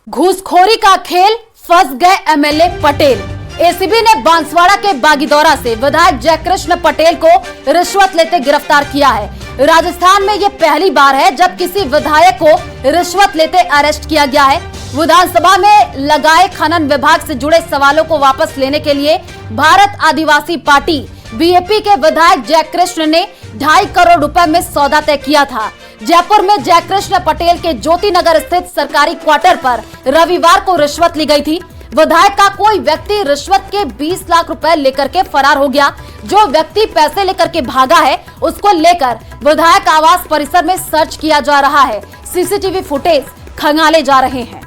घूसखोरी का खेल, फंस गए एमएलए पटेल। एसीबी ने बांसवाड़ा के बागीदौरा से विधायक जयकृष्ण पटेल को रिश्वत लेते गिरफ्तार किया है। राजस्थान में ये पहली बार है जब किसी विधायक को रिश्वत लेते अरेस्ट किया गया है। विधानसभा में लगाए खनन विभाग से जुड़े सवालों को वापस लेने के लिए भारत आदिवासी पार्टी बीएपी के विधायक जयकृष्ण ने 2.5 करोड़ रुपए में सौदा तय किया था। जयपुर में जयकृष्ण पटेल के ज्योति नगर स्थित सरकारी क्वार्टर पर रविवार को रिश्वत ली गई थी। विधायक का कोई व्यक्ति रिश्वत के 20 लाख रुपए लेकर के फरार हो गया। जो व्यक्ति पैसे लेकर के भागा है उसको लेकर विधायक आवास परिसर में सर्च किया जा रहा है। सीसीटीवी फुटेज खंगाले जा रहे हैं।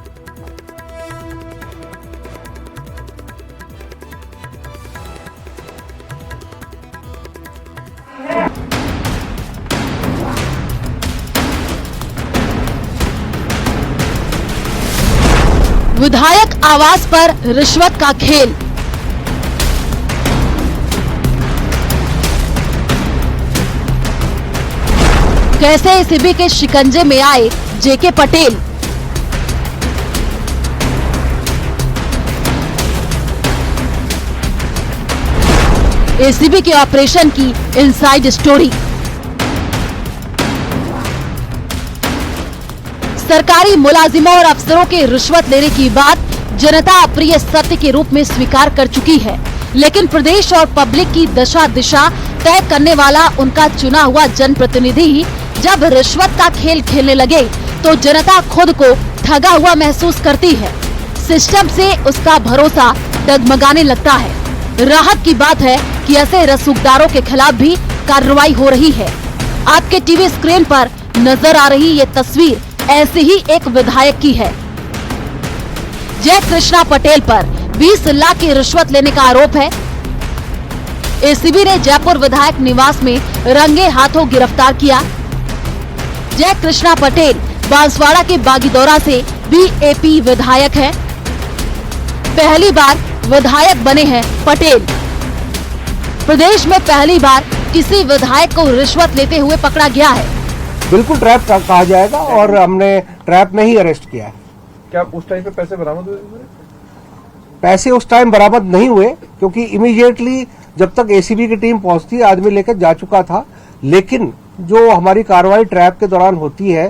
विधायक आवास पर रिश्वत का खेल। कैसे एसीबी के शिकंजे में आए जेके पटेल। एसीबी के ऑपरेशन की इनसाइड स्टोरी। सरकारी मुलाजिमों और अफसरों के रिश्वत लेने की बात जनता अप्रिय सत्य के रूप में स्वीकार कर चुकी है, लेकिन प्रदेश और पब्लिक की दशा दिशा तय करने वाला उनका चुना हुआ जनप्रतिनिधि जब रिश्वत का खेल खेलने लगे तो जनता खुद को ठगा हुआ महसूस करती है। सिस्टम से उसका भरोसा डगमगाने लगता है। राहत की बात है कि ऐसे रसूखदारों के खिलाफ भी कार्रवाई हो रही है। आपके टीवी स्क्रीन पर नजर आ रही ये तस्वीर ऐसे ही एक विधायक की है। जयकृष्ण पटेल पर 20 लाख की रिश्वत लेने का आरोप है। एसीबी ने जयपुर विधायक निवास में रंगे हाथों गिरफ्तार किया। जयकृष्ण पटेल बांसवाड़ा के बागीदौरा से बीएपी विधायक है। पहली बार विधायक बने हैं पटेल। प्रदेश में पहली बार किसी विधायक को रिश्वत लेते हुए पकड़ा गया है। बिल्कुल ट्रैप कहा जाएगा और हमने ट्रैप में ही अरेस्ट किया है। क्या उस टाइम पे पैसे बरामद हुए? पैसे उस टाइम बरामद नहीं हुए क्योंकि इमीडिएटली जब तक एसीबी की टीम पहुंचती आदमी लेकर जा चुका था। लेकिन जो हमारी कार्रवाई ट्रैप के दौरान होती है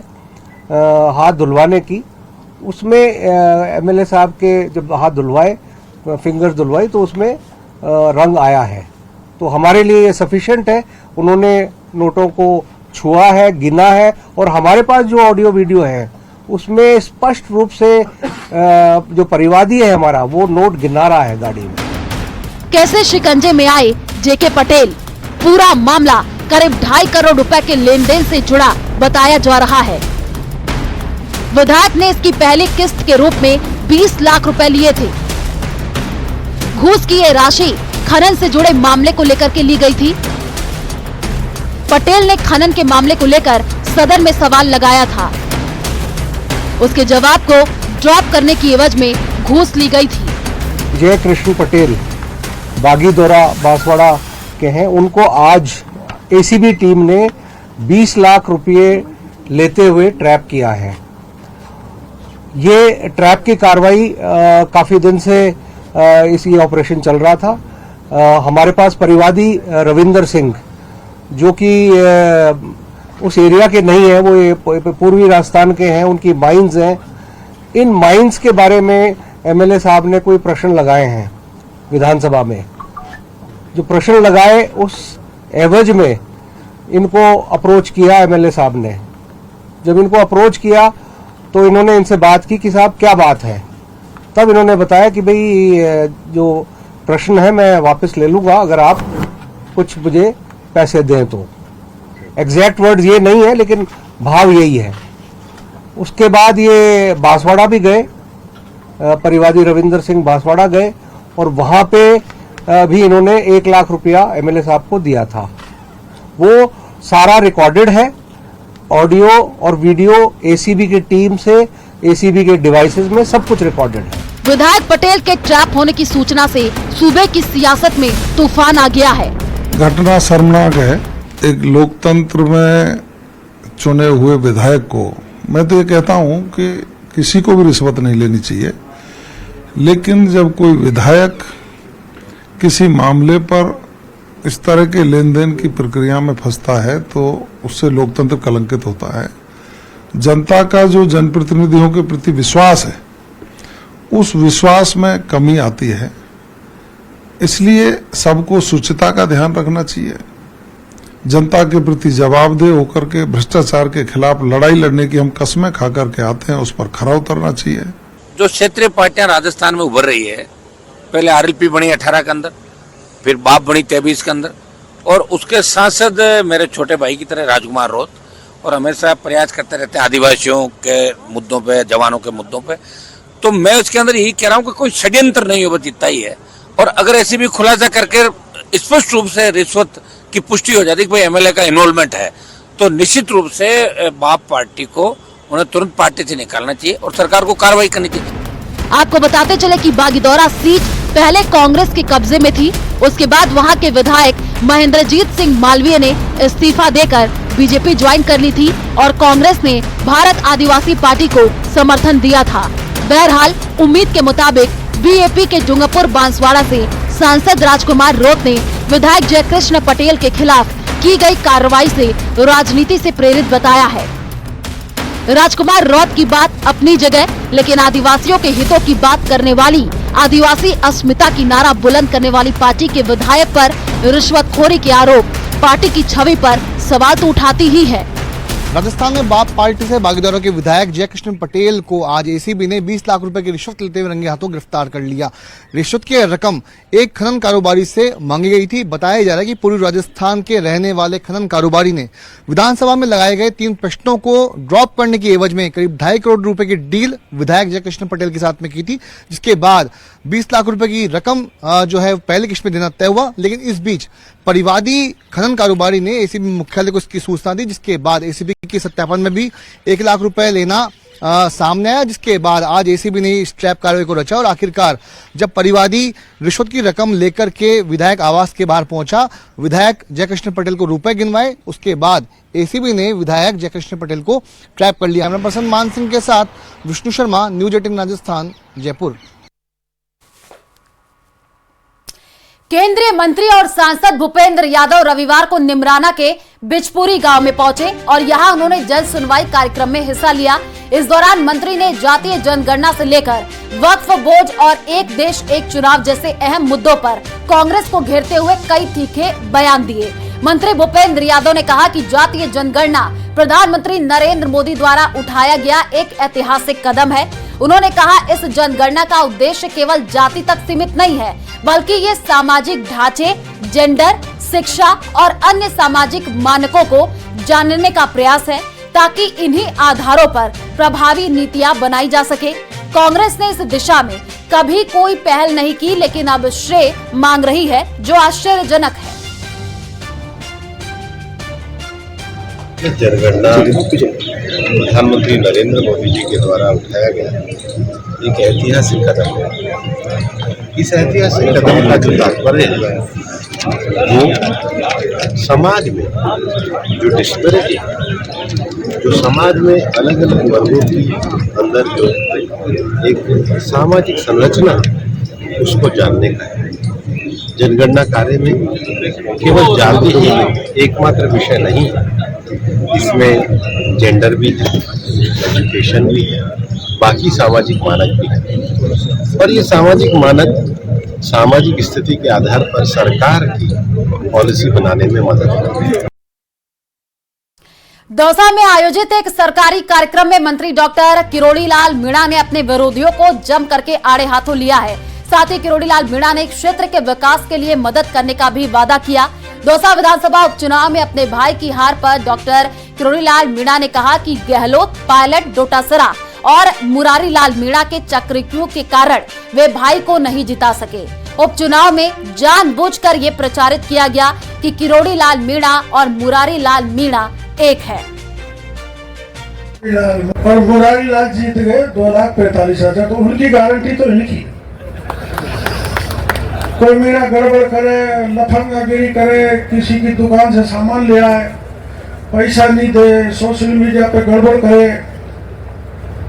हाथ धुलवाने की, उसमें एमएलए साहब के जब हाथ धुलवाए, फिंगर्स धुलवाई, तो उसमें रंग आया है। तो हमारे लिए ये सफिशिएंट है। उन्होंने नोटों को छुआ है, गिना है, और हमारे पास जो ऑडियो वीडियो है उसमें स्पष्ट रूप से जो परिवादी है हमारा, वो नोट गिना रहा है गाड़ी में। कैसे शिकंजे में आए जेके पटेल? पूरा मामला करीब 2.5 करोड़ रुपए के लेन देन से जुड़ा बताया जा रहा है। विधायक ने इसकी पहली किस्त के रूप में 20 लाख रुपए लिए थे। घूस की ये राशि खनन से जुड़े मामले को लेकर के ली गई थी। पटेल ने खनन के मामले को लेकर सदन में सवाल लगाया था। उसके जवाब को ड्रॉप करने की एवज में घूस ली गई थी। जयकृष्ण पटेल बागीदौरा बांसवाड़ा के हैं। उनको आज एसीबी टीम ने 20 लाख रुपए लेते हुए ट्रैप किया है। ये ट्रैप की कार्रवाई काफी दिन से इसी ऑपरेशन चल रहा था। हमारे पास परिवादी रविंदर सिंह, जो कि उस एरिया के नहीं है, वो ये पूर्वी राजस्थान के हैं, उनकी माइंस हैं। इन माइंस के बारे में एमएलए साहब ने कोई प्रश्न लगाए हैं विधानसभा में। जो प्रश्न लगाए उस एवज में इनको अप्रोच किया एमएलए साहब ने। जब इनको अप्रोच किया तो इन्होंने इनसे बात की कि साहब क्या बात है। तब इन्होंने बताया कि भाई जो प्रश्न है मैं वापस ले लूंगा अगर आप कुछ मुझे पैसे दें तो। एग्जैक्ट वर्ड्स ये नहीं है लेकिन भाव यही है। उसके बाद ये बांसवाड़ा भी गए, परिवादी रविंदर सिंह बांसवाड़ा गए और वहां पे भी इन्होंने 1 लाख रुपया एमएलए साहब को दिया था। वो सारा रिकॉर्डेड है, ऑडियो और वीडियो एसीबी की टीम से, एसीबी के डिवाइसेस में सब कुछ रिकॉर्डेड है। विधायक पटेल के ट्रैप होने की सूचना से सूबे की सियासत में तूफान आ गया है। घटना शर्मनाक है। एक लोकतंत्र में चुने हुए विधायक को, मैं तो ये कहता हूँ कि किसी को भी रिश्वत नहीं लेनी चाहिए, लेकिन जब कोई विधायक किसी मामले पर इस तरह के लेन देन की प्रक्रिया में फंसता है तो उससे लोकतंत्र कलंकित होता है। जनता का जो जनप्रतिनिधियों के प्रति विश्वास है, उस विश्वास में कमी आती है। इसलिए सबको शुचिता का ध्यान रखना चाहिए। जनता के प्रति जवाबदेह होकर के भ्रष्टाचार के खिलाफ लड़ाई लड़ने की हम कस्में खा करके आते हैं, उस पर खरा उतरना चाहिए। जो क्षेत्रीय पार्टियां राजस्थान में उभर रही है, पहले आरएलपी बनी 18 के अंदर, फिर बाप बनी 23 के अंदर, और उसके सांसद मेरे छोटे भाई की तरह राजकुमार रोत, और हमेशा प्रयास करते रहते हैं आदिवासियों के मुद्दों पे, जवानों के मुद्दों पे। तो मैं उसके अंदर यही कह रहा हूँ कि कोई षड्यंत्र नहीं हो, बस इतना ही है। और अगर ऐसी भी खुलासा करके स्पष्ट रूप से रिश्वत की पुष्टि हो जाती है कि भाई एमएलए का इन्वॉल्वमेंट है, तो निश्चित रूप से बाप पार्टी को उन्हें तुरंत पार्टी से निकालना चाहिए और सरकार को कार्रवाई करनी चाहिए। आपको बताते चले कि बागीदौरा सीट पहले कांग्रेस के कब्जे में थी। उसके बाद वहां के विधायक महेंद्रजीत सिंह मालवीय ने इस्तीफा देकर बीजेपी ज्वाइन कर ली थी और कांग्रेस ने भारत आदिवासी पार्टी को समर्थन दिया था। बहरहाल उम्मीद के मुताबिक बीएपी के डूंगरपुर बांसवाड़ा से सांसद राजकुमार रोत ने विधायक जयकृष्ण पटेल के खिलाफ की गई कार्रवाई से राजनीति से प्रेरित बताया है। राजकुमार रौत की बात अपनी जगह, लेकिन आदिवासियों के हितों की बात करने वाली, आदिवासी अस्मिता की नारा बुलंद करने वाली पार्टी के विधायक पर रिश्वतखोरी के आरोप पार्टी की छवि पर सवाल तो उठाती ही है। राजस्थान में बाप पार्टी से बागीदौरा के विधायक जयकृष्ण पटेल को आज एसीबी ने 20 लाख रुपए की रिश्वत लेते हुए रंगे हाथों गिरफ्तार कर लिया। रिश्वत की रकम एक खनन कारोबारी से मांगी गई थी। बताया जा रहा है कि पूर्वी राजस्थान के रहने वाले खनन कारोबारी ने विधानसभा में लगाए गए 3 प्रश्नों को ड्रॉप करने की एवज में करीब 2.5 करोड़ रुपए की डील विधायक जयकृष्ण पटेल के साथ में की थी, जिसके बाद 20 लाख रुपए की रकम जो है पहली किस्त में देना तय हुआ। लेकिन इस बीच परिवादी खनन कारोबारी ने एसीबी मुख्यालय को इसकी सूचना दी, जिसके बाद एसीबी के सत्यापन में भी 1 लाख रुपए लेना सामने आया, जिसके बाद आज एसीबी ने इस ट्रैप कार्रवाई को रचा और आखिरकार जब परिवादी रिश्वत की रकम लेकर के विधायक आवास के बाहर पहुंचा, विधायक जयकृष्ण पटेल को रुपए गिनवाए, उसके बाद एसीबी ने विधायक जयकृष्ण पटेल को ट्रैप कर लिया। कैमरा पर्सन मान सिंह के साथ विष्णु शर्मा, न्यूज 18 राजस्थान, जयपुर। केंद्रीय मंत्री और सांसद भूपेंद्र यादव रविवार को निमराना के बिचपुरी गांव में पहुंचे और यहां उन्होंने जन सुनवाई कार्यक्रम में हिस्सा लिया। इस दौरान मंत्री ने जातीय जनगणना से लेकर वक्फ बोर्ड और एक देश एक चुनाव जैसे अहम मुद्दों पर कांग्रेस को घेरते हुए कई तीखे बयान दिए। मंत्री भूपेंद्र यादव ने कहा कि जातीय जनगणना प्रधानमंत्री नरेंद्र मोदी द्वारा उठाया गया एक ऐतिहासिक कदम है। उन्होंने कहा इस जनगणना का उद्देश्य केवल जाति तक सीमित नहीं है, बल्कि ये सामाजिक ढांचे, जेंडर, शिक्षा और अन्य सामाजिक मानकों को जानने का प्रयास है, ताकि इन्हीं आधारों पर प्रभावी नीतियां बनाई जा सके। कांग्रेस ने इस दिशा में कभी कोई पहल नहीं की, लेकिन अब श्रेय मांग रही है, जो आश्चर्यजनक है। जनगणना प्रधानमंत्री नरेंद्र मोदी जी के द्वारा उठाया गया एक ऐतिहासिक कदम है। इस ऐतिहासिक कदम का जो तात्पर्य है वो समाज में जो डिस्पैरिटी है, जो समाज में अलग अलग वर्गों की अंदर जो एक सामाजिक संरचना उसको जानने का है। जनगणना कार्य में केवल जाति ही एकमात्र विषय नहीं है, इसमें जेंडर भी है, एजुकेशन भी है, बाकी सामाजिक मानक भी है। और ये सामाजिक मानक सामाजिक स्थिति के आधार पर सरकार की पॉलिसी बनाने में मदद करते हैं। दौसा में आयोजित एक सरकारी कार्यक्रम में मंत्री डॉक्टर किरोड़ी लाल मीणा ने अपने विरोधियों को जम करके आड़े हाथों लिया है। साथ ही किरोड़ी लाल मीणा ने क्षेत्र के विकास के लिए मदद करने का भी वादा किया। दौसा विधानसभा उपचुनाव में अपने भाई की हार पर डॉक्टर किरोड़ी लाल मीणा ने कहा कि गहलोत, पायलट, डोटासरा और मुरारी लाल मीणा के चक्रव्यूह के कारण वे भाई को नहीं जिता सके। उपचुनाव में जानबूझकर ये प्रचारित किया गया कि किरोड़ी लाल मीणा और मुरारी लाल मीणा एक है। और मुरारी लाल जीत गए 2,45,000, तो उनकी गारंटी तो इनकी। कोई मेरा गड़बड़ करे, लफंगागिरी करे, किसी की दुकान से सामान ले आए, पैसा नहीं दे, सोशल मीडिया पे गड़बड़ करे,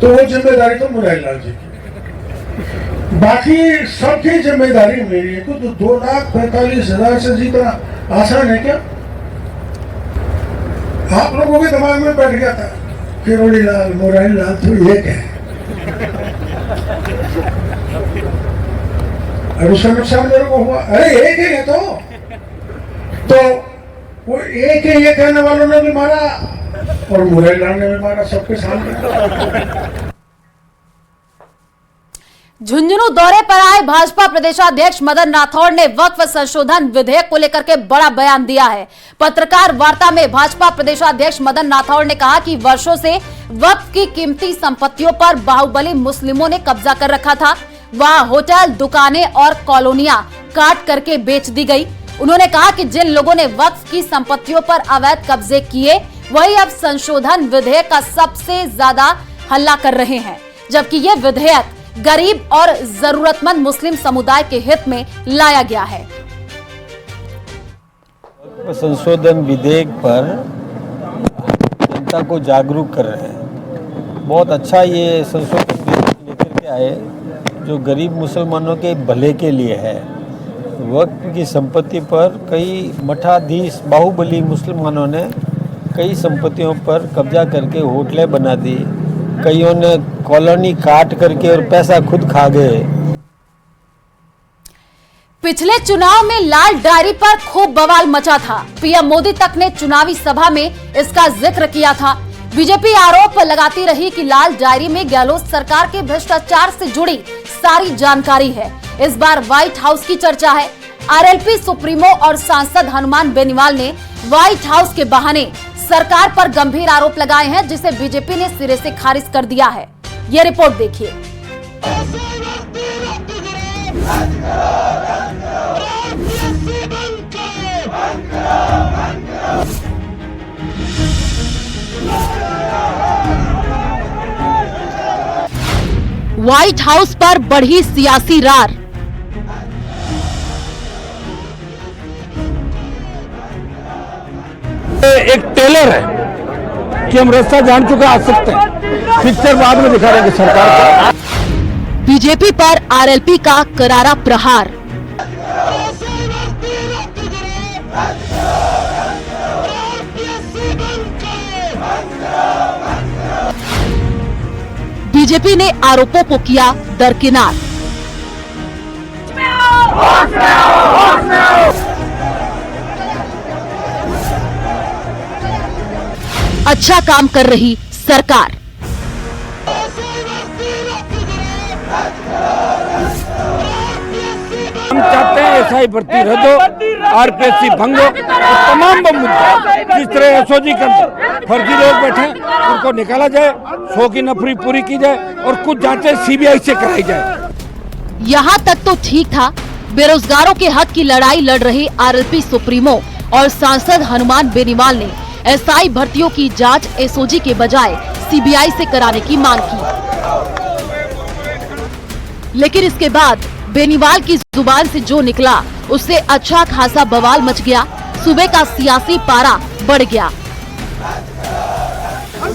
तो वो जिम्मेदारी तो मुरारी लाल जी की, बाकी सबकी जिम्मेदारी मेरी है। तो 2,45,000 से जीतना आसान है क्या? आप लोगों के दिमाग में बैठ गया था किरोड़ी लाल मुरारी लाल तो एक है, और उसका नुकसान मेरे को हुआ। अरे एक ही है तो वो एक है ये कहने वालों ने भी मारा और मुरारी लाल ने भी मारा, सबके सामने। झुंझुनू दौरे पर आए भाजपा प्रदेशाध्यक्ष मदन राठौड़ ने वक्फ संशोधन विधेयक को लेकर के बड़ा बयान दिया है। पत्रकार वार्ता में भाजपा प्रदेशाध्यक्ष मदन राठौड़ ने कहा कि वर्षों से वक्फ की कीमती संपत्तियों पर बाहुबली मुस्लिमों ने कब्जा कर रखा था। वहां होटल, दुकानें और कॉलोनियां काट करके बेच दी गई। उन्होंने कहा कि जिन लोगों ने वक्फ की संपत्तियों पर अवैध कब्जे किए वही अब संशोधन विधेयक का सबसे ज्यादा हल्ला कर रहे हैं, जबकि ये विधेयक गरीब और जरूरतमंद मुस्लिम समुदाय के हित में लाया गया है। संशोधन विधेयक पर जनता को जागरूक कर रहे हैं। बहुत अच्छा ये संशोधन विधेयक लेकर के आए जो गरीब मुसलमानों के भले के लिए है। वक्फ की संपत्ति पर कई मठाधीश बाहुबली मुसलमानों ने कई संपत्तियों पर कब्जा करके होटलें बना दी, कईयों ने कॉलोनी काट करके और पैसा खुद खा गए। पिछले चुनाव में लाल डायरी पर खूब बवाल मचा था। पीएम मोदी तक ने चुनावी सभा में इसका जिक्र किया था। बीजेपी आरोप लगाती रही कि लाल डायरी में गहलोत सरकार के भ्रष्टाचार से जुड़ी सारी जानकारी है। इस बार व्हाइट हाउस की चर्चा है। आरएलपी सुप्रीमो और सांसद हनुमान बेनीवाल ने व्हाइट हाउस के बहाने सरकार पर गंभीर आरोप लगाए हैं, जिसे बीजेपी ने सिरे से खारिज कर दिया है। ये रिपोर्ट देखिए। व्हाइट हाउस पर बढ़ी सियासी रार। एक टेलर है कि हम रास्ता जान चुके आ सकते हैं, पिक्चर बाद में दिखा देंगे सरकार को। बीजेपी पर आरएलपी का करारा प्रहार। बीजेपी ने आरोपों को किया दरकिनार। अच्छा काम कर रही सरकार। हम चाहते हैं एसआई भर्ती रद्द हो, आरपीएससी भंग हो, और तमाम मुद्दे जिस तरह एसओजी के अंदर फर्जी लोग बैठे उनको निकाला जाए, 100 की नफरी पूरी की जाए और कुछ जांचें सीबीआई से कराई जाए। यहाँ तक तो ठीक था। बेरोजगारों के हक की लड़ाई लड़ रहे आरएलपी सुप्रीमो और सांसद हनुमान बेनीवाल ने एसआई भर्तियों की जांच एसओजी के बजाय सीबीआई से कराने की मांग की, लेकिन इसके बाद बेनीवाल की जुबान से जो निकला उससे अच्छा खासा बवाल मच गया। सूबे का सियासी पारा बढ़ गया।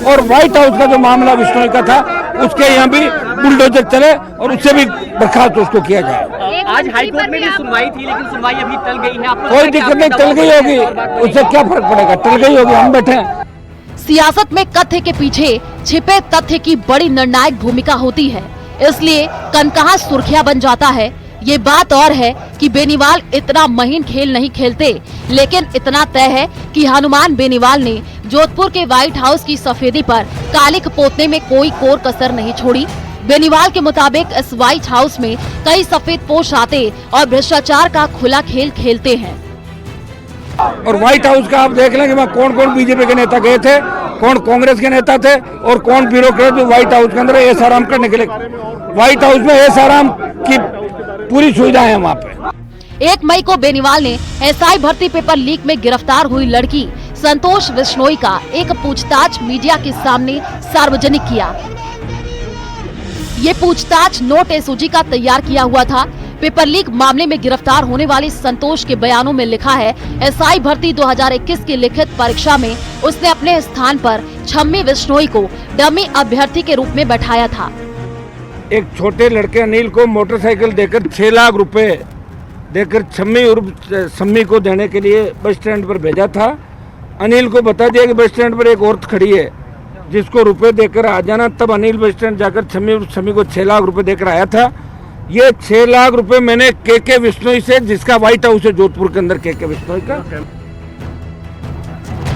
और व्हाइट हाउस का जो मामला बिश्नोई का था उसके यहाँ भी बुलडोजर चले और उससे भी बर्खास्त उसको किया जाए। आज हाईकोर्ट में भी सुनवाई थी, लेकिन सुनवाई अभी टल गई है। आपको कोई दिक्कत नहीं, टल गई होगी, उससे क्या फर्क पड़ेगा, टल गई होगी, हम बैठे हैं। सियासत में कथ्य के पीछे छिपे तथ्य की बड़ी निर्णायक भूमिका होती है, इसलिए कनकहा सुर्खियां बन जाता है। ये बात और है कि बेनीवाल इतना महीन खेल नहीं खेलते, लेकिन इतना तय है कि हनुमान बेनीवाल ने जोधपुर के व्हाइट हाउस की सफेदी पर कालिक पोतने में कोई कोर कसर नहीं छोड़ी। बेनीवाल के मुताबिक इस व्हाइट हाउस में कई सफेद पोश आते और भ्रष्टाचार का खुला खेल खेलते हैं। और व्हाइट हाउस का आप देख लेंगे वहाँ कौन कौन बीजेपी के नेता गए थे, कौन कांग्रेस के नेता थे और कौन ब्यूरोक्रेट जो व्हाइट हाउस के अंदर ऐश आराम करने के लिए। व्हाइट हाउस में ऐश आराम की पूरी सुविधा है वहाँ पे। 1 मई को बेनीवाल ने एसआई भर्ती पेपर लीक में गिरफ्तार हुई लड़की संतोष बिश्नोई का एक पूछताछ मीडिया के सामने सार्वजनिक किया। ये पूछताछ नोट एसओजी का तैयार किया हुआ था। पेपर लीक मामले में गिरफ्तार होने वाले संतोष के बयानों में लिखा है, एसआई भर्ती 2021 की लिखित परीक्षा में उसने अपने स्थान पर छम्मी बिश्नोई को डमी अभ्यर्थी के रूप में बैठाया था। एक छोटे लड़के अनिल को मोटरसाइकिल देकर 6 लाख रुपए देकर छम्मी उर्फ सम्मी को देने के लिए बस स्टैंड पर भेजा था। अनिल को बता दिया कि बस स्टैंड पर एक औरत खड़ी है जिसको रुपए देकर आ जाना। तब अनिल बस स्टैंड जाकर छम्मी उर्फ सम्मी को 6 लाख रुपए देकर आया था। ये 6 लाख रुपए मैंने के बिश्नोई से, जिसका व्हाइट हाउस है जोधपुर के अंदर, के बिश्नोई का।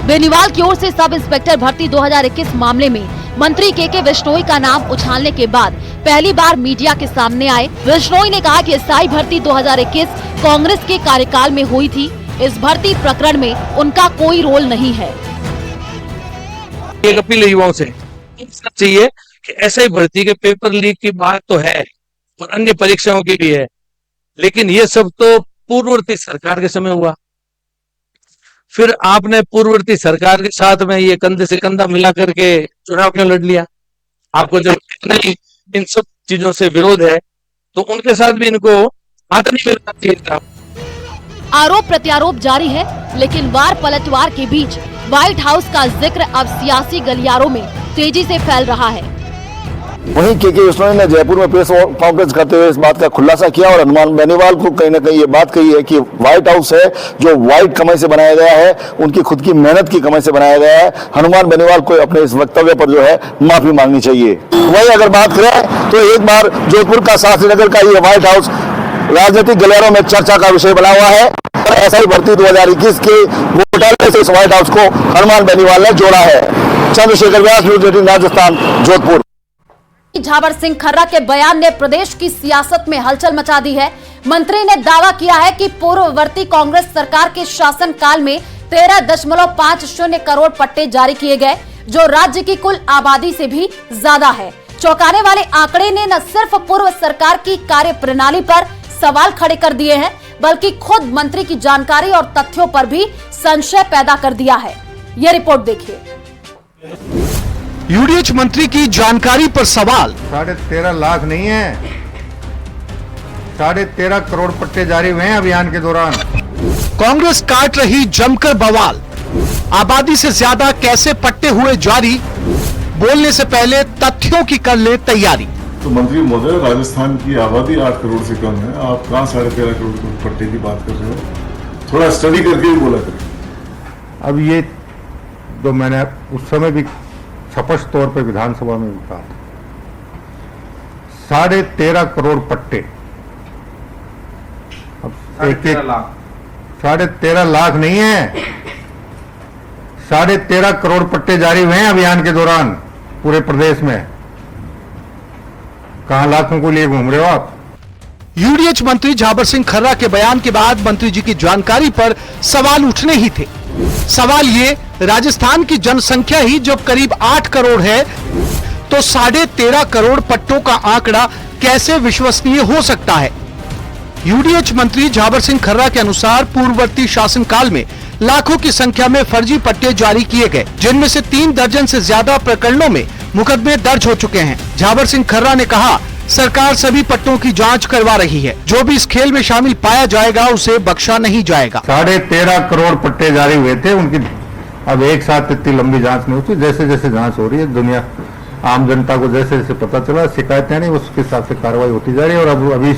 बेनीवाल की ओर से सब इंस्पेक्टर भर्ती 2021 मामले में मंत्री के बिश्नोई का नाम उछालने के बाद पहली बार मीडिया के सामने आए। बिश्नोई ने कहा कि एसआई भर्ती 2021 कांग्रेस के कार्यकाल में हुई थी। इस भर्ती प्रकरण में उनका कोई रोल नहीं है। एक अपील युवाओं से चाहिए कि एसआई भर्ती के पेपर लीक की बात तो है और अन्य परीक्षाओं की भी है, लेकिन ये सब तो पूर्ववर्ती सरकार के समय हुआ। फिर आपने पूर्ववर्ती सरकार के साथ में ये कंधे से कंधा मिला करके चुनाव क्यों लड़ लिया? आपको जब नहीं इन सब चीजों से विरोध है तो उनके साथ भी इनको हाथ नहीं मिलना चाहिए था। आरोप प्रत्यारोप जारी है, लेकिन वार पलटवार के बीच व्हाइट हाउस का जिक्र अब सियासी गलियारों में तेजी से फैल रहा है। वहीं के बिश्नोई ने जयपुर में प्रेस कॉन्फ्रेंस करते हुए इस बात का खुलासा किया और हनुमान बेनीवाल को कहीं न कहीं ये बात कही है कि व्हाइट हाउस है जो व्हाइट कमाई से बनाया गया है, उनकी खुद की मेहनत की कमाई से बनाया गया है। हनुमान बेनीवाल को अपने इस वक्तव्य पर जो है माफी मांगनी चाहिए। वही अगर बात करें तो एक बार जोधपुर का शास्त्रीनगर का ये व्हाइट हाउस राजनीतिक गलियारों में चर्चा का विषय बना हुआ है। एसआई भर्ती 2021 के घोटाले से इस व्हाइट हाउस को हनुमान बेनीवाल ने जोड़ा है। चंद्रशेखर व्यास, न्यूज़ 18 राजस्थान, जोधपुर। झाबर सिंह खर्रा के बयान ने प्रदेश की सियासत में हलचल मचा दी है। मंत्री ने दावा किया है कि पूर्ववर्ती कांग्रेस सरकार के शासनकाल में 13.50 करोड़ पट्टे जारी किए गए, जो राज्य की कुल आबादी से भी ज्यादा है। चौंकाने वाले आंकड़े ने न सिर्फ पूर्व सरकार की कार्य प्रणाली पर सवाल खड़े कर दिए हैं, बल्कि खुद मंत्री की जानकारी और तथ्यों पर भी संशय पैदा कर दिया है। यह रिपोर्ट देखिए। यूडीएच मंत्री की जानकारी पर सवाल। 13.5 लाख नहीं है, 13.5 करोड़ पट्टे जारी हुए हैं अभियान के दौरान। कांग्रेस काट रही जमकर बवाल। आबादी से ज्यादा कैसे पट्टे हुए जारी, बोलने से पहले तथ्यों की कर ले तैयारी। तो मंत्री महोदय, राजस्थान की आबादी 8 करोड़ से कम है, आप कहाँ 13.5 करोड़ पट्टे की बात कर रहे हो? थोड़ा स्टडी करके ही बोला करें। अब ये तो मैंने उस समय भी स्पष्ट तौर पर विधानसभा में भी कहा, 13.5 करोड़ पट्टे। अब 13.5 लाख नहीं है, 13.5 करोड़ पट्टे जारी हुए हैं अभियान के दौरान पूरे प्रदेश में। कहां लाखों को लिए घूम रहे हो आप? यूडीएच मंत्री झाबर सिंह खर्रा के बयान के बाद मंत्री जी की जानकारी पर सवाल उठने ही थे। सवाल ये, राजस्थान की जनसंख्या ही जब करीब 8 करोड़ है तो 13.5 करोड़ पट्टों का आंकड़ा कैसे विश्वसनीय हो सकता है? यूडीएच मंत्री झाबर सिंह खर्रा के अनुसार पूर्ववर्ती शासनकाल में लाखों की संख्या में फर्जी पट्टे जारी किए गए, जिनमें से 3 दर्जन से ज्यादा प्रकरणों में मुकदमे दर्ज हो चुके हैं। झाबर सिंह खर्रा ने कहा, सरकार सभी पट्टों की जांच करवा रही है, जो भी इस खेल में शामिल पाया जाएगा उसे बख्शा नहीं जाएगा। 13.5 करोड़ पट्टे जारी हुए थे, उनकी अब एक साथ इतनी लंबी जांच नहीं होती। जैसे जैसे जांच हो रही है, दुनिया आम जनता को जैसे जैसे पता चला, शिकायतें नहीं, उसके हिसाब से कार्रवाई होती जा रही है। और अब अभी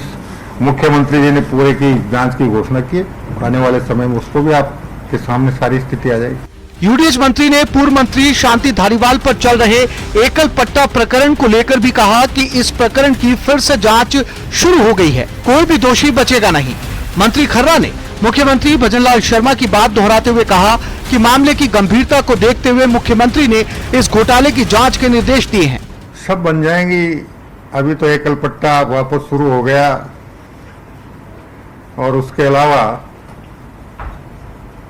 मुख्यमंत्री जी ने पूरे की जांच की घोषणा की, आने वाले समय में उसको भी आपके सामने सारी स्थिति आ जाएगी। यूडीएच मंत्री ने पूर्व मंत्री शांति धारीवाल पर चल रहे एकल पट्टा प्रकरण को लेकर भी कहा कि इस प्रकरण की फिर से जांच शुरू हो गई है, कोई भी दोषी बचेगा नहीं। मंत्री खर्रा ने मुख्यमंत्री भजनलाल शर्मा की बात दोहराते हुए कहा कि मामले की गंभीरता को देखते हुए मुख्यमंत्री ने इस घोटाले की जांच के निर्देश दिए हैं। सब बन जाएंगी, अभी तो एकल पट्टा वापस शुरू हो गया, और उसके अलावा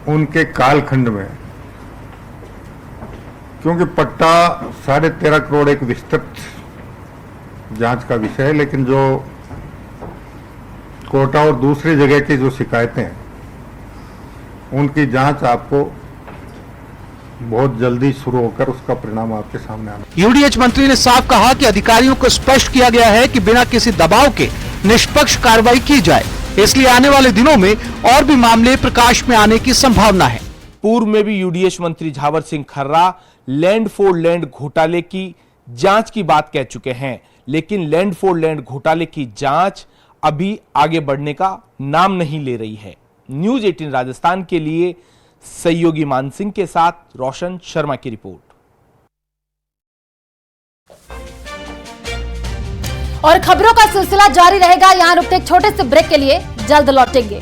उनके कालखंड में, क्योंकि पट्टा 13.5 करोड़ एक विस्तृत जांच का विषय है, लेकिन जो कोटा और दूसरी जगह की जो शिकायतें हैं उनकी जांच आपको बहुत जल्दी शुरू होकर उसका परिणाम आपके सामने आना। यूडीएच मंत्री ने साफ कहा कि अधिकारियों को स्पष्ट किया गया है कि बिना किसी दबाव के निष्पक्ष कार्रवाई की जाए। इसलिए आने वाले दिनों में और भी मामले प्रकाश में आने की संभावना है। पूर्व में भी यूडीएच मंत्री झावर सिंह खर्रा लैंड फॉर लैंड घोटाले की जांच की बात कह चुके हैं, लेकिन लैंड फॉर लैंड घोटाले की जांच अभी आगे बढ़ने का नाम नहीं ले रही है। न्यूज 18 राजस्थान के लिए सहयोगी मान सिंह के साथ रोशन शर्मा की रिपोर्ट। और खबरों का सिलसिला जारी रहेगा। यहां रुकते एक छोटे से ब्रेक के लिए, जल्द लौटेंगे।